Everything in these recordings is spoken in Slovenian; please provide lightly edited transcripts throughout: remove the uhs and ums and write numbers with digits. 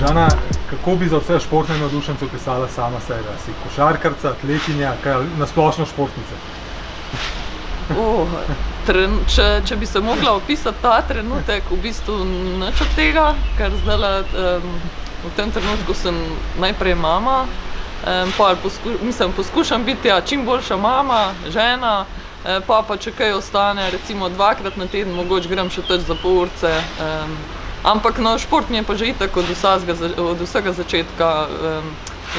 Ana, kako bi za vse športne navdušence opisala sama sebe? Si košarkarca, atletinja, nasplošno športnica? Če bi se mogla opisati ta trenutek, v bistvu nič od tega, ker zdaj v tem trenutku sem najprej mama, poskušam biti čim boljša mama, žena, pa če kaj ostane, recimo 2-krat na teden, mogoče grem še teč za pol urce. Ampak no, šport mi je pa že itak od vsega začetka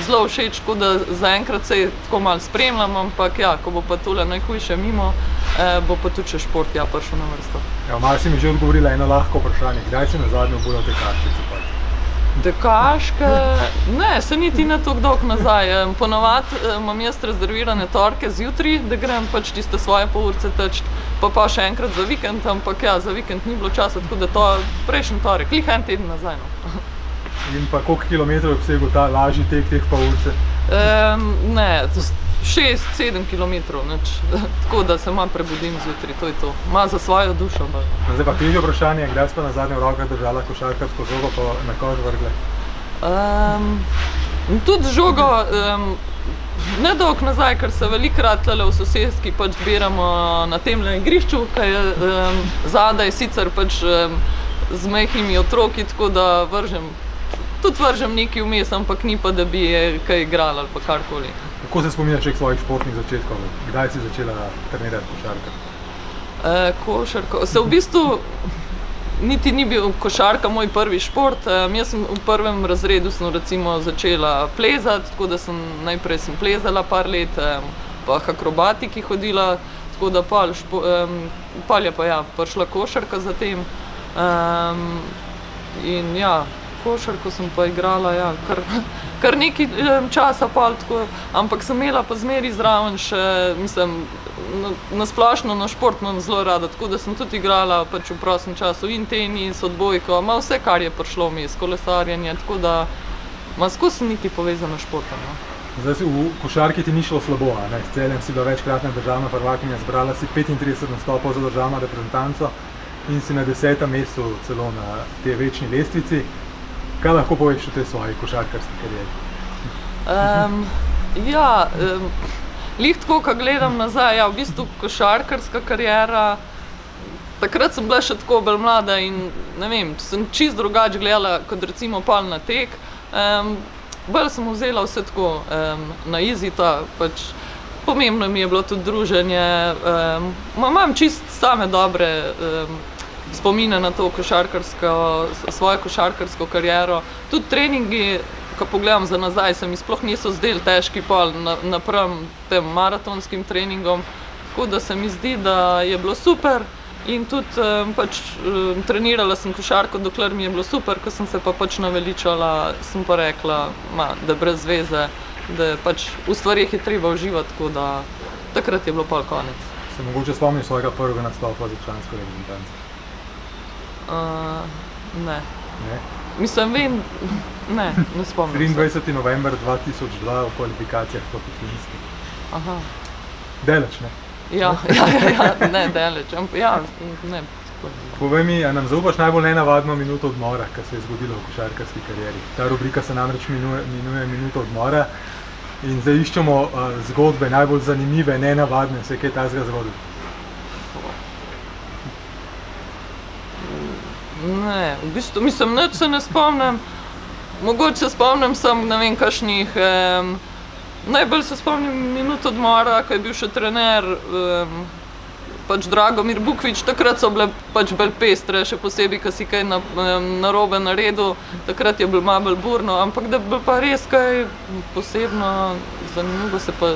zelo všeč, tako da zaenkrat se tako malo spremljam, ampak ja, ko bo pa tole najhujše mimo, bo pa tudi še šport prišel na vrsto. Malo si mi že odgovorila eno lahko vprašanje, kdaj si nazadnje obujal tekaške? Tekaške? Ne, se niti ne toliko dolgo nazaj. Ponavadi imam jaz rezervirane torke zjutraj, da grem pač tiste svoje pol urce teč, pa še enkrat za vikend, ampak ja, za vikend ni bilo časa, tako da to prejšnji torek, glih en teden nazaj. In pa koliko kilometrov je obsegel ta lažji tek teh pol urce? Ne, 6-7 kilometrov, tako da se malo prebudim zjutraj, to je to. Malo za svojo dušo. Zdaj pa težje vprašanje, kdaj si pa nazadnje v rokah držala košarkarsko žogo pa na koš vrgle? Tudi žogo nedolgo nazaj, ker se velikokrat tule v sosedski pač zbiramo na temle igrišču, ki je zadaj sicer pač z majhnimi otroki, tako da vržem nekaj vmes, ampak ni pa, da bi kaj igrala ali pa karkoli. Kako se spominjaš svojih športnih začetkov? Kdaj si začela trenirati košarko? Košarko? Se v bistvu niti ni bil košarka moj prvi šport. Jaz sem v prvem razredu recimo začela plezati, tako da najprej sem plezala par let, pa akrobatiki hodila, tako da pol je pa ja, prišla košarka za tem. In ja, košarko sem pa igrala, ja, kar nekaj časa pol, ampak sem imela pa zmeri zraven še, mislim, nasplošno na šport imam zelo rada, tako da sem tudi igrala pač v prostem času in tenis, odbojko, malo vse, kar je prišlo vmes, kolesarjenje, tako da skozi sem nekaj povezana s športom. Zdaj v košarki ti ni šlo slabo, s Celjem si bila večkratna državna prvakinja, zbrala si 35 nastopov za državno reprezentanco in si na 10. mestu celo na tej večni lestvici. Kaj lahko poveš o tej svoji košarkarski karieri? Lih tako, ko gledam nazaj, ja, v bistvu košarkarska kariera, takrat sem bila še tako bolj mlada in ne vem, sem čisto drugače gledala kot recimo pol na tek. Bolj sem vzela vse tako na izita, pač pomembno mi je bilo tudi druženje. Imam čisto same dobre spomine na to svojo košarkarsko kariero. Tudi treningi, ko pogledam za nazaj, se mi sploh niso zdeli težki pol napram tem maratonskim treningom. Tako da se mi zdi, da je bilo super in tudi pač trenirala sem košarko, dokler mi je bilo super, ko sem se pa pač naveličala, sem pa rekla, da brez veze, da pač v stvarih je treba uživati, tako da takrat je bilo pol konec. Se mogoče spomniš svojega prvega nastopa za člansko reprezentanco? Ne. Mislim, vem, ne spomnim. 23. november 2002 v kvalifikacijah proti Finski. Aha. Daleč, ne? Ja, ne daleč, ja, ne. Povej mi, a nam zaupaš najbolj nenavadno minuto odmora, kar se je zgodilo v košarkarski karieri? Ta rubrika se namreč imenuje Minuto odmora in zdaj iščemo zgodbe, najbolj zanimive, nenavadne, se je kaj takega zgodilo? Ne, v bistvu, mislim, nič se ne spomnim. Mogoče se spomnim sem, ne vem, kakšnih, najbolj se spomnim minut odmora, ko je bil še trener, pač Dragomir Bukvič, takrat so bile pač bolj pestre, še posebej, ko si kaj narobe naredil, takrat je bilo malo bolj burno, ampak da bi pa res kaj posebno zanimivo se pa,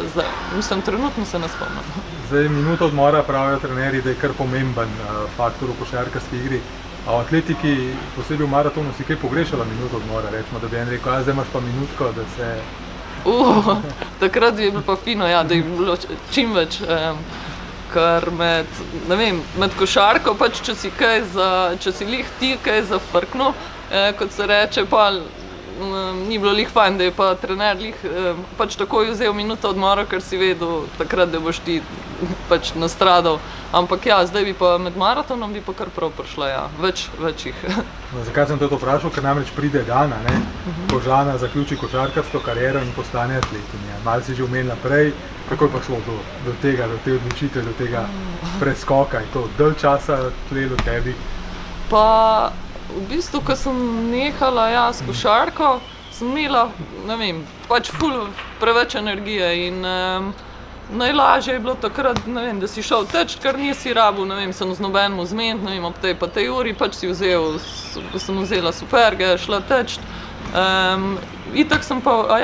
mislim, trenutno se ne spomnim. Zdaj, minuta odmora pravijo trenerji, da je kar pomemben faktor v košarkarski igri. A v atletiki, posebej v maratonu, si kaj pogrešala minuto odmora, rečemo, da bi en rekel, zdaj imaš pa minutko, da se... Takrat je bilo pa fino, ja, da je bilo čim več, ker med košarko, pač če si lih ti kaj zafrknil, kot se reče, pa ni bilo lih fajn, da je pa trener lih pač takoj vzel minuto odmora, ker si vedel takrat, da boš ti pač nastradal. Ampak ja, zdaj bi pa med maratonom bi pa kar prav prišla, ja, več jih. No, zakaj sem te to vprašal? Ker namreč pride Gana, ne? Ko Žana zaključi košarkarsko kariero in postane atletinja. Malo si že omenila prej, kako je pa šlo do tega, do te odločitve, do tega preskoka? Je to dalj časa tlelo tebi? Pa v bistvu, ko sem nehala s košarko, sem imela, ne vem, pač ful preveč energije in najlažje je bilo takrat, ne vem, da si šel teč, ker nisi rabil, ne vem, sem z nobenim zmenit, ne vem, ob tej pa tej uri, pač si sem vzela superge, šla teč. Itak sem pa,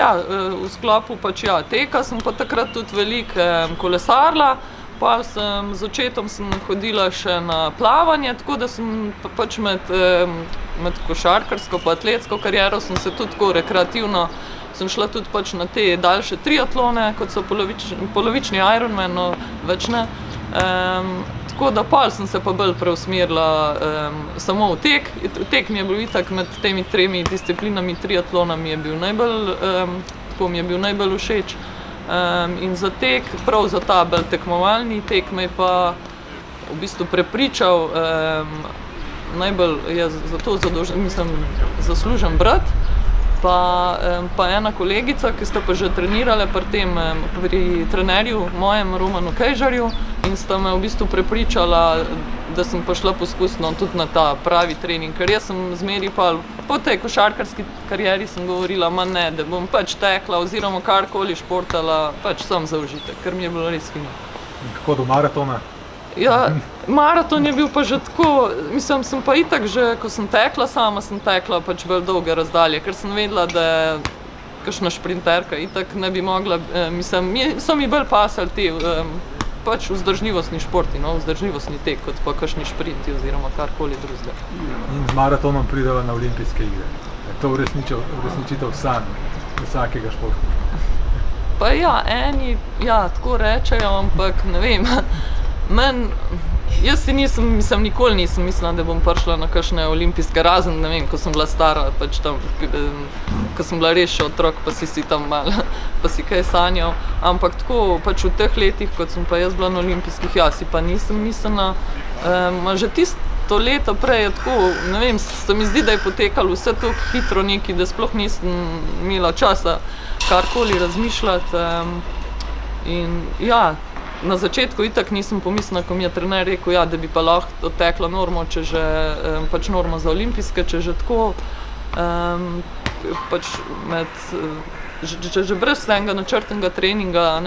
v sklopu pač teka, sem pa takrat tudi veliko kolesarila, pa z očetom sem hodila še na plavanje, tako da sem pač med košarkarsko pa atletsko kariero sem se tudi tako rekreativno, sem šla tudi pač na te daljše triatlone, kot so polovični Ironman, no več ne. Tako da pol sem se pa bolj preusmerila samo v tek. Tek mi je bil itak med temi tremi disciplinami triatlona mi je bil najbolj všeč. In za tek, prav za ta bolj tekmovalni tek me je pa v bistvu prepričal, najbolj je za to zaslužen brat, pa ena kolegica, ki sta pa že trenirala pri trenerju mojem Romanu Kejžarju in sta me v bistvu prepričala, da sem pa šla poskusno tudi na ta pravi trening, ker jaz sem zmeri pa po tej košarkarski karieri sem govorila, ne, da bom pač tekla oziroma karkoli športala, pač sam za užitek, ker mi je bilo res fino. In kako do maratona? Ja, maraton je bil pa že tako, mislim, sem pa itak že, ko sem tekla sama, sem tekla pač bolj dolge razdalje, ker sem vedela, da je kakšna šprinterka itak ne bi mogla, mislim, so mi bolj pasali ti pač vzdržljivostni športi, no, vzdržljivostni tek, kot pa kakšni šprinti oziroma karkoli drugega. In z maratonom prideva na olimpijske igre. Je to uresničitev sanj vsakega športnika? Pa eni, tako rečejo, ampak ne vem, jaz nikoli nisem mislila, da bom prišla na kakšne olimpijske, razen, ne vem, ko sem bila stara, pač tam, ko sem bila res še otrok, pa si tam malo, pa si kaj sanjal, ampak tako, pač v teh letih, kot sem pa jaz bila na olimpijskih, si pa nisem mislila, že tisto leto prej je tako, ne vem, se mi zdi, da je potekalo vse tako hitro neki, da sploh nisem imela časa karkoli razmišljati in na začetku itak nisem pomislila, ko mi je trener rekel, da bi pa lahko odtekla normo, če že, pač normo za olimpijske, če že tako, pač če že brez enega načrtnega treninga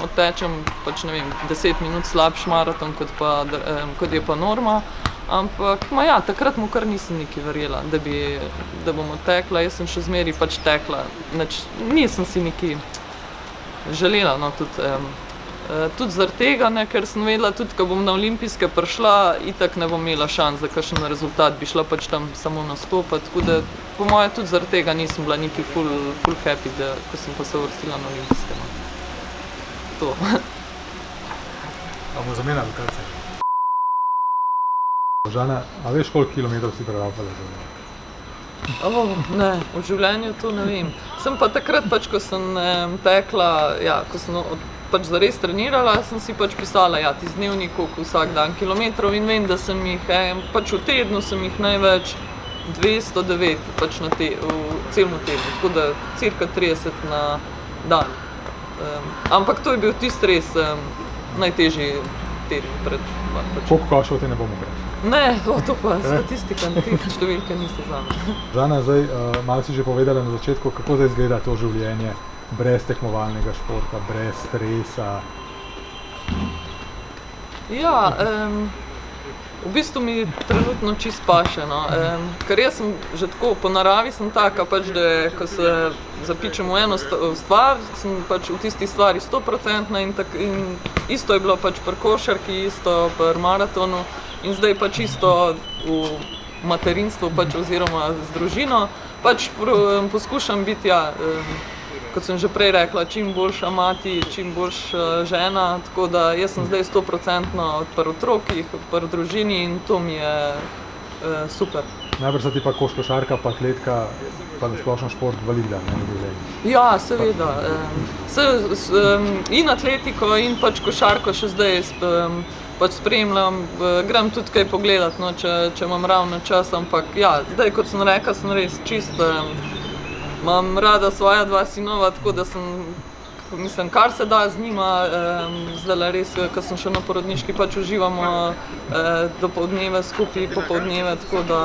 odtečem, pač ne vem, 10 minut slabši maraton, kot je pa norma, ampak, takrat mu kar nisem nekaj verjela, da bom odtekla, jaz sem še zmeri pač tekla, nisem si nekaj želela, no, tudi zaradi tega, ker sem vedela, tudi ko bom na olimpijske prišla, itak ne bom imela šans za kakšen rezultat, bi šla pač tam samo nastopati, tako da po moje tudi zaradi tega nisem bila neki ful happy, ko sem pa se uvrstila na olimpijske. To. A bomo zamenjali lokacije? Žana, a veš, koliko kilometrov si prerapala življenje? Ne, v življenju to ne vem. Sem pa takrat pač, ko sem tekla, ko sem pač zares trenirala, sem si pač pisala, tisti dnevnik, koliko vsak dan kilometrov in vem, da sem jih, pač v tednu sem jih največ 209, pač v celem tednu, tako da cirka 30 na dan. Ampak to je bil tisti res najtežji teden pred. Koliko košov te ne bomo greš? Ne, to pa statistika, te številke niso zame. Žana, zdaj malo si že povedala na začetku, kako zdaj izgleda to življenje brez tekmovalnega športa, brez stresa? V bistvu mi trenutno čisto paše, no. Ker jaz sem že tako, po naravi sem taka, pač, da ko se zapičem v eno stvar, sem pač v tisti stvari 100% in isto je bilo pač pri košarki, isto pri maratonu in zdaj pač isto v materinstvu pač oziroma z družino, pač poskušam biti, kot sem že prej rekla, čim boljša mati, čim boljša žena, tako da jaz sem zdaj 100% pri otrokih, pri družini in to mi je super. Najbrž so ti pa košarka, pa atletika, pa splošno šport valida, ne? Ja, seveda. In atletiko, in pač košarko še zdaj pač spremljam. Grem tudi kaj pogledat, no, če imam ravno čas, ampak ja, zdaj, kot sem rekel, sem res čist, imam rada svoja dva sinova, tako da sem, mislim, kar se da z njima, zdaj res, ko sem še na porodniški, pač uživamo dopoldneve skupaj, popoldneve, tako da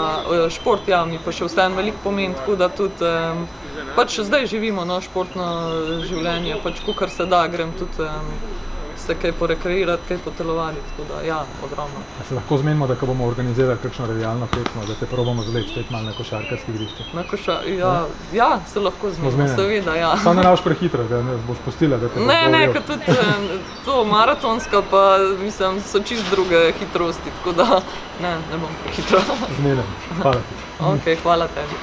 šport mi pa še vseeno veliko pomeni, tako da tudi pač zdaj živimo, no, športno življenje, pač kakor se da, grem tudi se kaj porekreirati, kaj potelovati, tako da ja, ogromno. A se lahko zmenimo, da ko bomo organizirali kakšno revijalno tekmo, da te probamo zvleči spet malo na košarkarski igrišče? Ja, se lahko zmenimo, seveda, ja. Samo ne rabiš prehitro, da ne boš pustila, da te Ne, ker tudi to maratonska pa, mislim, so čist druge hitrosti, tako da ne bom prehitro. Zmenim, hvala ti. Ok, hvala tebi.